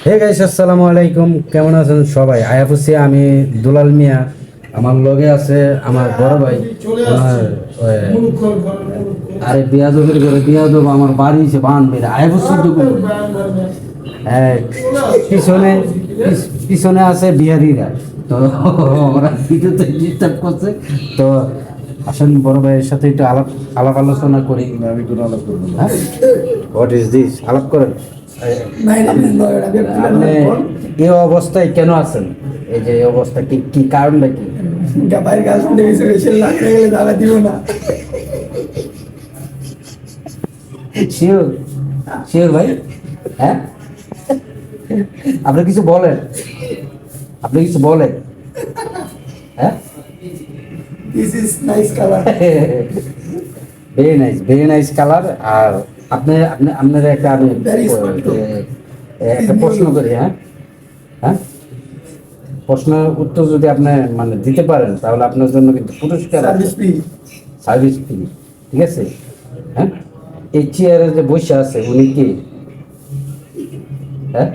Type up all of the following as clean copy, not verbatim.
Hey guys, আসসালামু আলাইকুম। কেমন আছেন সবাই? আয়াফুসি, আমি দুলাল মিয়া। আমার লগে আছে আমার বড় ভাই, আমার আরে বিয়াদবের ঘরে বিয়াদব আমার বাড়ি এসে বান বেড়ে আয়াফুসি টুকু। হ্যাঁ, পিছনে পিছনে আছে বিহারিরা। তো ওরা ভিডিওতে ডিস্টার্ব করছে। তো আসলে বড় ভাইয়ের সাথে একটু আলাপ আলাপ আলোচনা করি। আমি কোনো আলাপ করবো না। What is this? আলাপ করেন। আপনি এই অবস্থায় কেন আছেন? এই যে এই অবস্থা, কি কি কারণটা কি? শিওর শিওর ভাই? হ্যাঁ, আপনি কিছু বলেন, আপনি কিছু বলেন। হ্যাঁ, ভেরি নাইস কালার। আর আপনি আপনি আপনার একটা আমি একটা প্রশ্ন করি। হ্যাঁ হ্যাঁ, প্রশ্নের উত্তর যদি আপনি মানে দিতে পারেন তাহলে আপনার জন্য কিন্তু পুরস্কার সার্ভিস ফ্রি। ঠিক আছে? হ্যাঁ, এই চেয়ারে যে বসে আছে উনি কি? হ্যাঁ,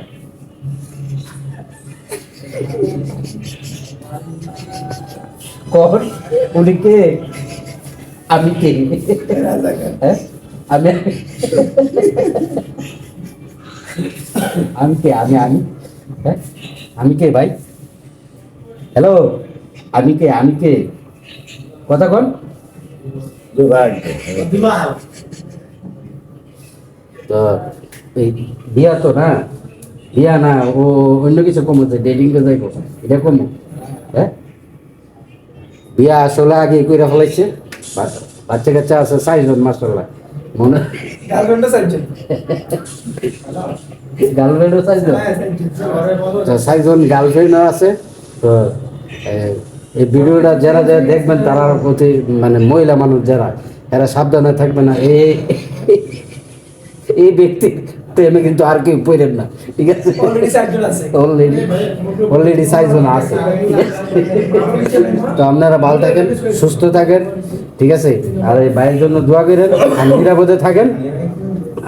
কর উনি কে? আমি কে? হ্যাঁ, আমি আমি কে? আমি হ্যাঁ, আমি কে ভাই? হ্যালো, আমি কে? আমি কে? কথা কন। তো এই বিয়া তো না, বিয়া না, ও অন্য কিছু কমো, যে ডেটিংকে যাইব এটা কমো। হ্যাঁ, বিয়া আসলে আগে কইরা ফেলাইছে। বাচ্চা কাচ্চা আছে 4 জন, মাশাআল্লাহ। মনে গার্লফ্রেন্ডও 4 জন, গার্লফ্রেন্ডও 4 জন, তো 4 জন গার্লফ্রেন্ডও আছে। তো এই ভিডিওটা যারা যারা দেখবেন তারা প্রতি মানে মহিলা মানুষ যারা, এরা সাবধানে থাকবে না। এই ব্যক্তি প্রেমে কিন্তু আর কেউ পড়েন না। ঠিক আছে? অলরেডি 4 জন আছে। তো আপনারা ভালো থাকেন, সুস্থ থাকেন। ঠিক আছে? আর এই ভাইয়ের জন্য দোয়া করেন, আর নিরাপদে থাকেন,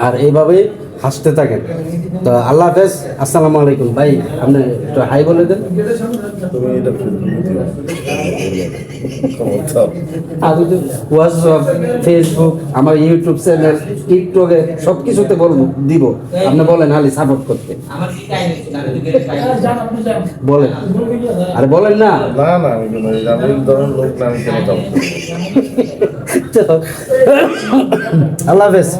আর এইভাবেই হাসতে থাকেন। তো আল্লাহ হাফেজ, আসসালামু আলাইকুম। ভাই আপনি একটু হাই বলে দেন। আমি তো হোয়াটসঅ্যাপ, ফেসবুক, আমার ইউটিউব চ্যানেল, টিকটকে সব কিছুতে বলবো, দিব। আপনি বলেন খালি সাপোর্ট করতে। বলেন, আরে বলেন না। আল্লাহ হাফেজ।